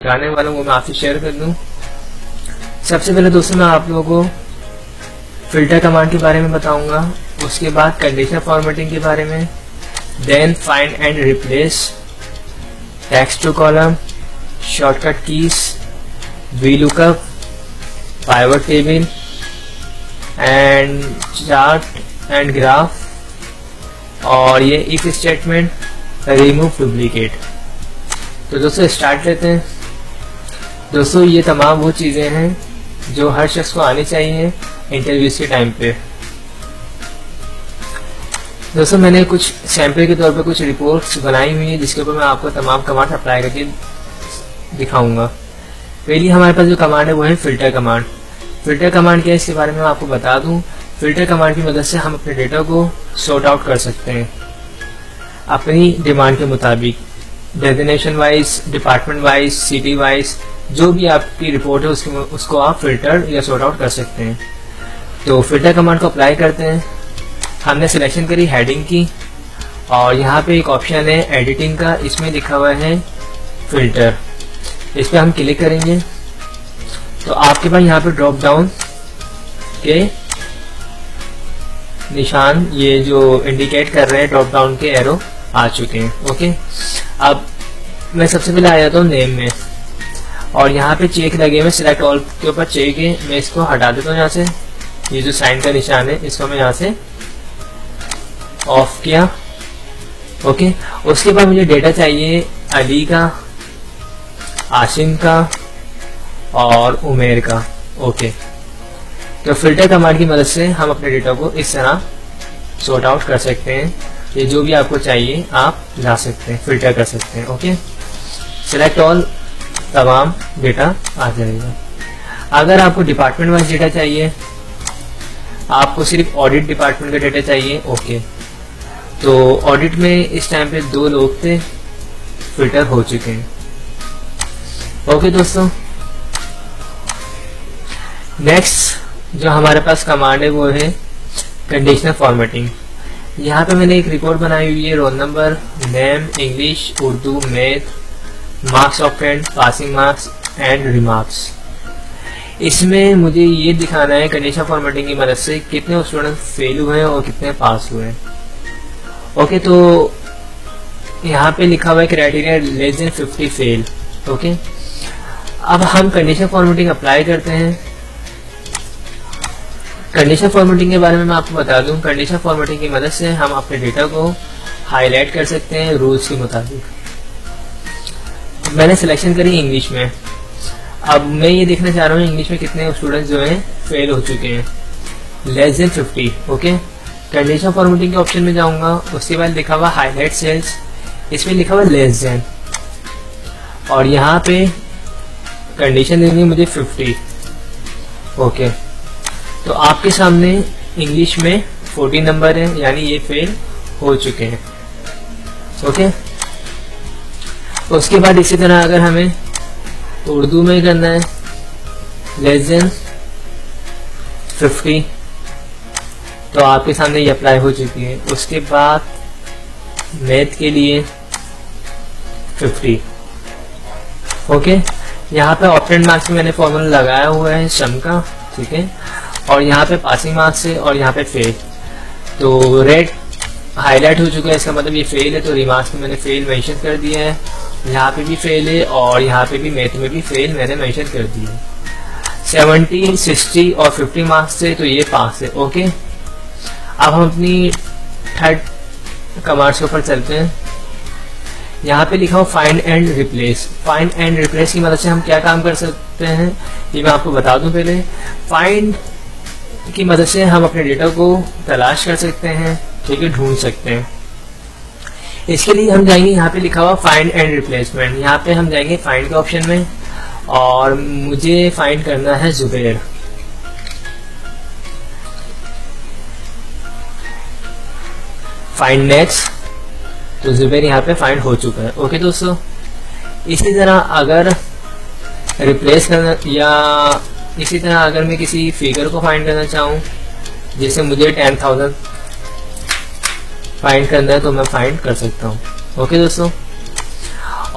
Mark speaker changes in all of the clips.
Speaker 1: कराने वाला हूँ वो मैं आपसे शेयर कर दूं। सबसे पहले दोस्तों मैं आप लोगों को फिल्टर कमांड के बारे में बताऊंगा, उसके बाद कंडीशनल फॉर्मेटिंग के बारे में, then find and replace, text to column, shortcut keys, V lookup, pivot table and chart and graph, और ये इफ स्टेटमेंट, रिमूव डुप्लीकेट। तो दोस्तों स्टार्ट लेते हैं। दोस्तों ये तमाम वो चीज़ें हैं जो हर शख्स को आनी चाहिए इंटरव्यूज के टाइम पे। दोस्तों मैंने कुछ सैंपल के तौर पे कुछ रिपोर्ट्स बनाई हुई हैं जिसके ऊपर मैं आपको तमाम कमांड अप्लाई करके दिखाऊंगा। पहली हमारे पास जो कमांड है वो है फिल्टर कमांड। फिल्टर कमांड क्या है इसके बारे में मैं आपको बता दूं। फिल्टर कमांड की मदद से हम अपने डेटा को सॉर्ट आउट कर सकते हैं अपनी डिमांड के मुताबिक, designation wise, department wise, city wise, जो भी आपकी रिपोर्ट है उसको आप फिल्टर या सॉर्ट आउट कर सकते हैं। तो फिल्टर कमांड को अप्लाई करते हैं। हमने सिलेक्शन करी हेडिंग की और यहाँ पे एक ऑप्शन है एडिटिंग का, इसमें लिखा हुआ है फिल्टर। इस पर हम क्लिक करेंगे तो आपके पास यहाँ पे ड्रॉप डाउन के निशान ये जो इंडिकेट कर रहे हैं ड्रॉप डाउन के एरो आ चुके हैं। ओके, अब मैं सबसे पहले आ जाता हूँ नेम में और यहाँ पे चेक लगे हुए सिलेक्ट ऑल के ऊपर चेक है, मैं इसको हटा देता हूँ यहाँ से। ये जो साइन का निशान है इसको मैं यहाँ से ऑफ किया। ओके, उसके बाद मुझे डेटा चाहिए अली का, आशिम का और उमेर का। ओके, तो फिल्टर कमांड की मदद से हम अपने डेटा को इस तरह सॉर्ट आउट कर सकते हैं। ये जो भी आपको चाहिए आप ला सकते हैं, फिल्टर कर सकते हैं। ओके, सिलेक्ट ऑल, तमाम डेटा आ जाएगा। अगर आपको डिपार्टमेंट वाइज डेटा चाहिए, आपको सिर्फ ऑडिट डिपार्टमेंट का डेटा चाहिए, ओके, तो ऑडिट में इस टाइम पे 2 लोग थे, फिल्टर हो चुके हैं। ओके दोस्तों, नेक्स्ट जो हमारे पास कमांड है वो है कंडीशनल फॉर्मेटिंग। यहाँ पे मैंने एक रिपोर्ट बनाई हुई है, roll number, name, English, Urdu, math, marks of friend, passing marks and remarks. इसमें मुझे ये दिखाना है कंडीशनल फॉर्मेटिंग की मदद से कितने स्टूडेंट फेल हुए हैं और कितने पास हुए हैं। ओके, तो यहाँ पे लिखा हुआ है criteria less than 50 fail. Okay, अब हम कंडीशनल फॉर्मेटिंग अप्लाई करते हैं। कंडीशनल फॉर्मेटिंग के बारे में मैं आपको बता दूं, कंडीशनल फॉर्मेटिंग की मदद से हम अपने डेटा को हाईलाइट कर सकते हैं रूल्स के मुताबिक। मैंने सिलेक्शन करी इंग्लिश में। अब मैं ये देखना चाह रहा हूँ इंग्लिश में कितने स्टूडेंट्स जो हैं फेल हो चुके हैं, less than 50। Okay, conditional formatting के ऑप्शन में जाऊंगा, उसके बाद लिखा हुआ हाईलाइट सेल्स, इसमें लिखा हुआ लेस देन और यहाँ पे कंडीशन देनी है मुझे 50। ओके, तो आपके सामने इंग्लिश में 40 नंबर है, यानी ये फेल हो चुके हैं। ओके, उसके बाद इसी तरह अगर हमें उर्दू में करना है लेस देन 50, तो आपके सामने ये अप्लाई हो चुकी है। उसके बाद मैथ के लिए 50। ओके, यहाँ पे ऑप्टेंड मार्क्स में मैंने फॉर्मूला लगाया हुआ है सम का, ठीक है, और यहाँ पे पासिंग मार्क्स है और यहाँ पे फेल। तो रेड हाईलाइट हो चुका है, इसका मतलब ये फेल है, तो रिमार्क्स में मैंने फेल मेंशन कर दिया है, यहाँ पे भी फेल है और यहाँ पे भी मैथ में भी फेल मैंने मेंशन कर दिया है। 70, 60 और 50 मार्क्स से तो ये पास है। ओके, अब हम अपनी थर्ड कमांड्स के ऊपर चलते हैं। यहाँ पे लिखा हो find and replace. Find and replace की मदद से हम क्या काम कर सकते हैं ये मैं आपको बता दूं। पहले फाइंड की मदद से हम अपने डेटा को तलाश कर सकते हैं, ठीक है, ढूंढ सकते हैं। इसके लिए हम जाएंगे, यहाँ पे लिखा हुआ फाइंड एंड रिप्लेसमेंट, यहाँ पे हम जाएंगे फाइंड के ऑप्शन में और मुझे फाइंड करना है जुबैर। फाइंड नेक्स्ट, तो जुबैर यहाँ पे फाइंड हो चुका है। ओके दोस्तों, इसी तरह अगर रिप्लेस करना या इसी तरह अगर मैं किसी फिगर को फाइंड करना चाहूँ, जैसे मुझे 10,000 फाइंड करना है तो मैं फाइंड कर सकता हूँ। ओके दोस्तों,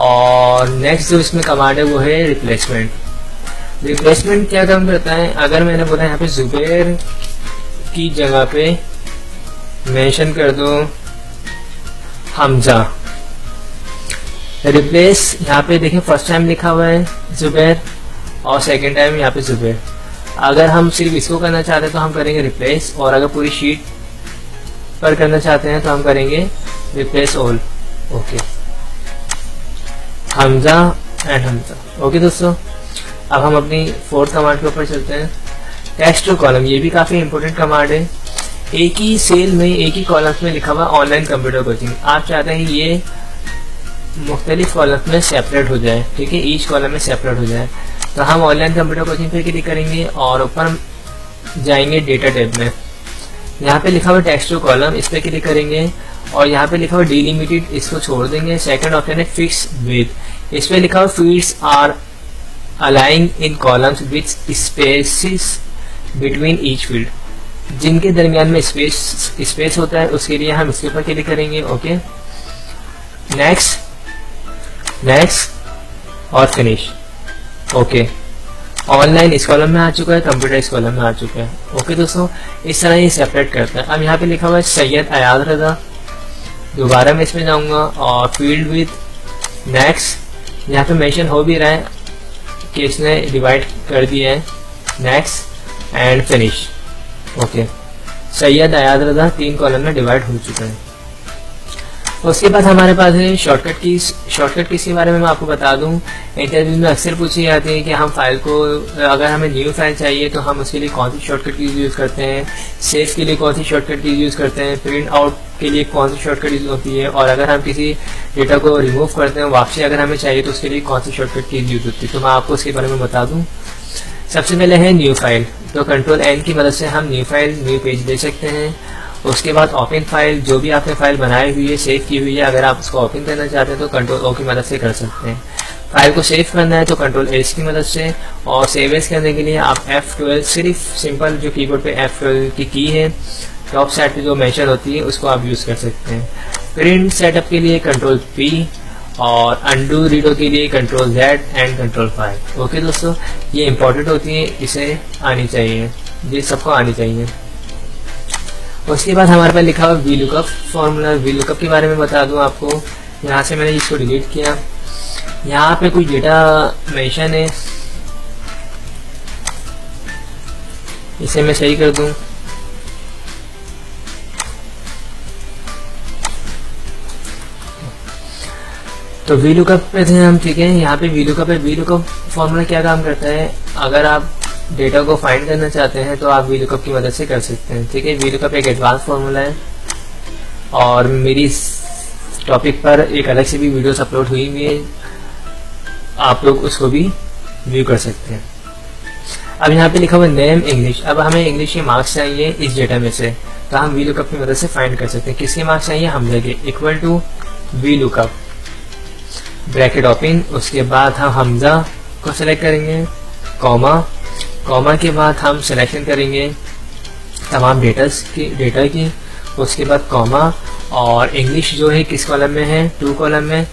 Speaker 1: और नेक्स्ट जो इसमें कमांड है वो है रिप्लेसमेंट। रिप्लेसमेंट क्या काम करता है, अगर मैंने बोला यहाँ पे जुबैर की जगह पे मेंशन कर दो हमजा, रिप्लेस यहाँ पे देखें फर्स्ट टाइम लिखा हुआ है जुबैर और सेकंड टाइम यहाँ पे जुबैर। अगर हम सिर्फ इसको करना चाहते हैं तो हम करेंगे रिप्लेस, और अगर पूरी शीट पर करना चाहते हैं तो हम करेंगे replace all. Okay, Hamza and Hamza. Okay दोस्तों, अब हम अपनी फोर्थ कमांड के ऊपर चलते हैं। टेक्स्ट टू कॉलम, ये भी काफी इंपॉर्टेंट कमांड है। एक ही सेल में एक ही कॉलम में लिखा हुआ ऑनलाइन कंप्यूटर कोचिंग, आप चाहते हैं ये मुख्तलिफ कॉलम में सेपरेट हो जाए, ठीक है, ईच कॉलम में सेपरेट हो जाए, तो हम ऑनलाइन कंप्यूटर कोचिंग पे क्लिक करेंगे और ऊपर जाएंगे डेटा टैब में। यहाँ पे लिखा हुआ टेक्स्ट टू कॉलम, इस पे क्लिक करेंगे और यहाँ पे लिखा हुआ डिलिमिटेड, इसको छोड़ देंगे। सेकंड ऑप्शन है फिक्स विड्थ, इस पे लिखा हुआ fields are aligning in columns with spaces between each field, जिनके दरमियान में स्पेस होता है उसके लिए हम इसके ऊपर क्लिक करेंगे। ओके, नेक्स्ट और फिनिश। ओके, ऑनलाइन इस कॉलम में आ चुका है, कंप्यूटर इस कॉलम में आ चुका है। ओके दोस्तों, इस तरह ये सेपरेट करता है। अब यहाँ पे लिखा हुआ है सैयद अयाद रजा, दोबारा मैं इसमें जाऊंगा और फील्ड विथ नेक्स्ट, यहाँ पे मेंशन हो भी रहा है कि इसने डिवाइड कर दिया है, next and finish. Okay, Syed Ayad Raza 3 column में डिवाइड हो चुका है। उसके बाद हमारे पास है शॉर्टकट कीज। शॉर्टकट कीज के बारे में मैं आपको बता दूं, इंटरव्यू में अक्सर पूछी जाती है कि हम फाइल को, अगर हमें न्यू फाइल चाहिए तो हम उसके लिए कौन सी शॉर्टकट कीज यूज करते हैं, सेव के लिए कौन सी शॉर्टकट कीज यूज करते हैं, प्रिंट आउट के लिए कौन सी शॉर्टकट यूज होती है, और अगर हम किसी डेटा को रिमूव करते हैं वापसी अगर हमें चाहिए तो उसके लिए कौन सी शॉर्टकट कीज यूज होती है, तो मैं आपको उसके बारे में बता दूं। सबसे पहले है न्यू फाइल, तो कंट्रोल एन की मदद से हम न्यू फाइल, न्यू पेज दे सकते हैं। उसके बाद ओपन फाइल, जो भी आपने फाइल बनाई हुई है, सेव की हुई है, अगर आप उसको ओपन करना चाहते हैं तो कंट्रोल ओ की मदद से कर सकते हैं। फाइल को सेव करना है तो कंट्रोल एस की मदद से, और सेव एस करने के लिए आप F12, सिर्फ सिंपल जो कीबोर्ड पे F12 की है टॉप साइड पे जो मेंशन होती है उसको आप यूज कर सकते हैं। प्रिंट सेटअप के लिए कंट्रोल P, और अंडू रीडो के लिए control Z and control 5। Okay दोस्तों, ये इंपॉर्टेंट होती है, इसे आनी चाहिए, ये सबको आनी चाहिए। उसके बाद हमारे पास लिखा हुआ V lookup formula. V lookup के बारे में बता दूं आपको, यहाँ से मैंने इसको डिलीट किया, यहाँ पे कोई डेटा मेंशन है, इसे मैं सही कर दूं। तो वी लुकअप पे थे हम, ठीक है, यहाँ पे वी लुकअप है। वी लुकअप फॉर्मूला क्या काम करता है, अगर आप डेटा को फाइंड करना चाहते हैं तो आप वी लुकअप की मदद से कर सकते हैं, ठीक है। वी लुकअप एक एडवांस फॉर्मूला है और मेरी इस टॉपिक पर एक अलग से भी वीडियोस अपलोड हुई है, आप लोग उसको भी व्यू कर सकते हैं। अब यहाँ पे लिखा हुआ नेम इंग्लिश, अब हमें इंग्लिश के मार्क्स चाहिए इस डेटा में से, तो हम वी लुकअप की मदद से फाइंड कर सकते हैं। किसके मार्क्स चाहिए, हमजा के, equal to V lookup bracket open. उसके बाद हम हमजा को सिलेक्ट करेंगे, कॉमा के बाद हम सिलेक्शन करेंगे तमाम डेटा की, उसके बाद कॉमा, और इंग्लिश जो है किस कॉलम में है, 2 कॉलम में,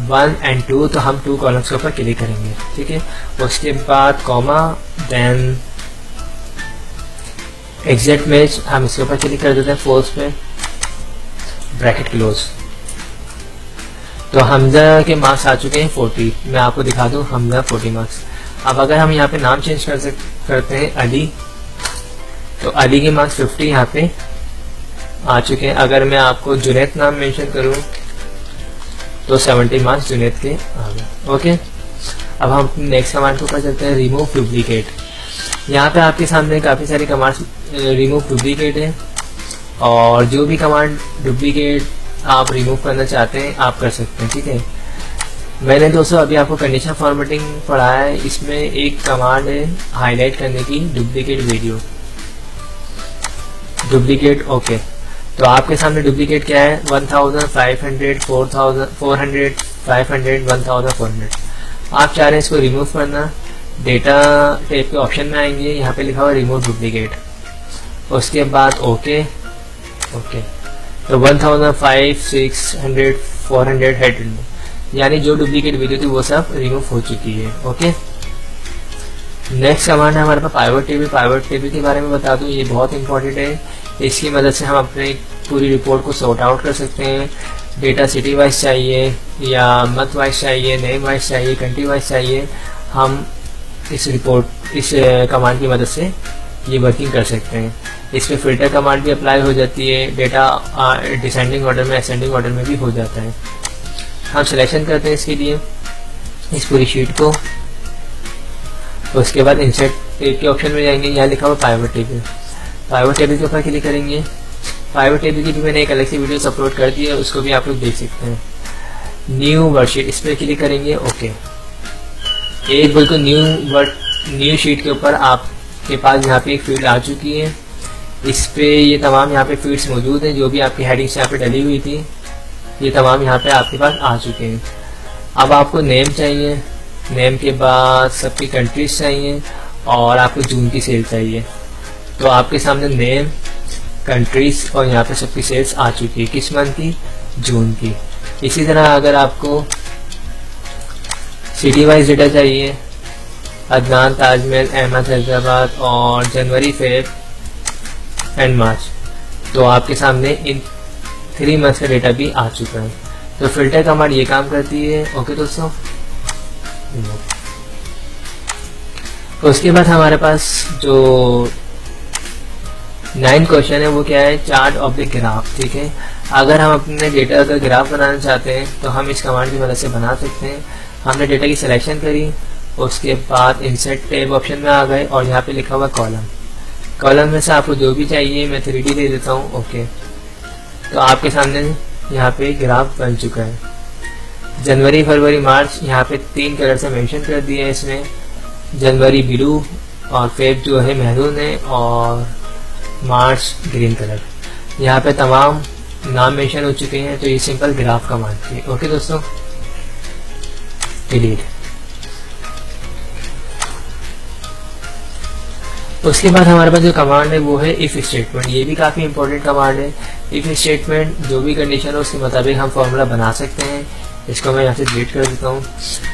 Speaker 1: 1 एंड 2, तो हम 2 कॉलम्स के ऊपर क्लिक करेंगे, ठीक है। उसके बाद कॉमा, देन एग्जैक्ट मैच, हम इसके ऊपर क्लिक कर देते हैं फोर्स पे, ब्रैकेट क्लोज। तो हमजा के मार्क्स आ चुके हैं 40, मैं आपको दिखा दूं, हमजा 40 मार्क्स। अब अगर हम यहाँ पे नाम चेंज करते हैं अली, तो अली के मार्क्स 50 यहाँ पे आ चुके हैं। अगर मैं आपको जुनैद नाम मेंशन करूं तो 70 मार्क्स जुनैद के आ गए। ओके, अब हम नेक्स्ट कमांड के ऊपर चलते हैं, रिमूव डुप्लीकेट। यहाँ पे आपके सामने काफ़ी सारी कमांड्स रिमूव डुप्लीकेट है, और जो भी कमांड डुप्लीकेट आप रिमूव करना चाहते हैं आप कर सकते हैं, ठीक है। मैंने दोस्तों अभी आपको कंडीशन फॉर्मेटिंग पढ़ाया है, इसमें एक कमांड है हाईलाइट करने की, डुप्लीकेट वीडियो, डुप्लीकेट। ओके, तो आपके सामने डुप्लीकेट क्या है, 1000, 500, 4000, 400, 500, 1400। आप चाह रहे हैं इसको रिमूव करना, डेटा टाइप के ऑप्शन में आएंगे, यहाँ पे लिखा हुआ रिमूव डुप्लीकेट, उसके बाद ओके। तो 1000, 500, 600, 400, 800 यानी जो डुप्लीकेट वैल्यू थी वो सब रिमूव हो चुकी है। ओके, नेक्स्ट कमांड है हमारे पास पाइवट टेबल। पाइवट टेबल के बारे में बता दूं, ये बहुत इंपॉर्टेंट है। इसकी मदद से हम अपने पूरी रिपोर्ट को सॉर्ट आउट कर सकते हैं। डेटा सिटी वाइज चाहिए या मंथ वाइज चाहिए, नेम वाइज चाहिए, कंट्री वाइज चाहिए, हम इस कमांड की मदद से ये वर्किंग कर सकते हैं। इस पर फिल्टर कमांड भी अप्लाई हो जाती है। डेटा डिसेंडिंग ऑर्डर में, असेंडिंग ऑर्डर में भी हो जाता है। हम सिलेक्शन करते हैं इसके लिए इस पूरी शीट को। उसके बाद इंसर्ट टेब के ऑप्शन में जाएंगे, यहाँ लिखा हुआ पाइवट टेबल। पाइवट टेबल के ऊपर क्लिक करेंगे। पाइवट टेबल की भी मैंने एक अलग सी वीडियो अपलोड कर दी है, उसको भी आप लोग देख सकते हैं। न्यू वर्कशीट, इस पर क्लिक करेंगे। ओके, एक बिल्कुल न्यू शीट के ऊपर आपके पास यहाँ पे एक फील्ड आ चुकी है। इस पे ये तमाम यहाँ पे फील्ड्स मौजूद हैं, जो भी आपकी हेडिंग्स यहाँ पे डली हुई थी, ये तमाम यहाँ पे आपके पास आ चुके हैं। अब आपको नेम चाहिए, नेम के बाद सबकी कंट्रीज चाहिए और आपको जून की सेल चाहिए। तो आपके सामने नेम, कंट्रीज और यहाँ पे सबकी सेल्स आ चुकी है। किस मंथ की? जून की। इसी तरह अगर आपको सिटी वाइज डेटा चाहिए, अदनान, ताजमहल, अहमद, हैदराबाद और जनवरी, फेब एंड मार्च, तो आपके सामने इन 3 मंथ्स का डेटा भी आ चुका है। तो फिल्टर कमांड ये काम करती है। ओके दोस्तों, उसके बाद हमारे पास जो 9 क्वेश्चन है वो क्या है? Chart of the graph. ठीक है, अगर हम अपने डेटा का ग्राफ बनाना चाहते हैं तो हम इस कमांड की मदद से बना सकते हैं। हमने डेटा की सिलेक्शन करी, उसके बाद इंसर्ट टैब ऑप्शन में आ गए और यहाँ पे लिखा हुआ कॉलम। कॉलम में से आपको जो भी चाहिए मैं 3D दे देता हूँ। ओके, तो आपके सामने यहाँ पे ग्राफ बन चुका है। जनवरी, फरवरी, मार्च यहाँ पे 3 कलर से मेंशन कर दिया है इसमें। जनवरी ब्लू और फेब जो है मैरून है और मार्च ग्रीन कलर। यहाँ पे तमाम नाम मेंशन हो चुके हैं। तो ये सिंपल ग्राफ कमांड थी। ओके दोस्तों, डिलीट। उसके बाद हमारे पास जो कमांड है वो है इफ स्टेटमेंट। ये भी काफ़ी इंपॉर्टेंट कमांड है। इफ स्टेटमेंट जो भी कंडीशन हो उसके मुताबिक हम फॉर्मूला बना सकते हैं। इसको मैं यहाँ से डिलीट कर देता हूँ।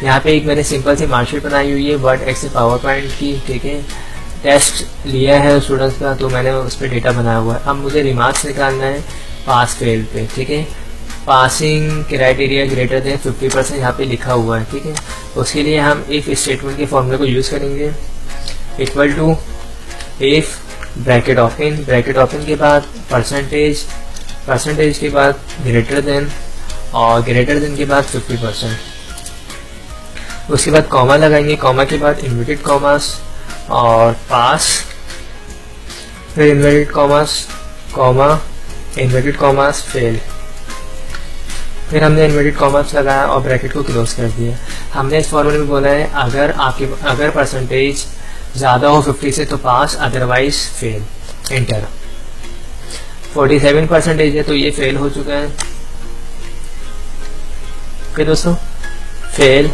Speaker 1: यहाँ पे एक मैंने सिंपल सी मार्कशीट बनाई हुई है वर्ड एक्सेल पावर पॉइंट की। ठीक है, टेस्ट लिया है स्टूडेंट्स का, तो मैंने उस पर डेटा बनाया हुआ है। अब मुझे रिमार्क्स निकालना है पास फेल पे। ठीक है, पासिंग क्राइटेरिया ग्रेटर देन 50% यहाँ पे लिखा हुआ है। ठीक है, उसके लिए हम इफ स्टेटमेंट के फॉर्मूले को यूज़ करेंगे। Equal to if bracket open, bracket open के बाद परसेंटेज, परसेंटेज के बाद ग्रेटर देन और ग्रेटर देन के बाद 50%। उसके बाद कॉमा लगाएंगे, कॉमा के बाद इन्वर्टेड कॉमास और पास, फिर inverted commas, comma, inverted commas, fail. फिर हमने इन्वर्टेड कॉमास लगाया और ब्रैकेट को क्लोज कर दिया। हमने इस फॉर्मूले में बोला है अगर परसेंटेज ज़्यादा हो 50 से तो पास, अदरवाइज फेल। एंटर। 47% है तो ये फेल हो चुका है। ओके दोस्तों, फेल।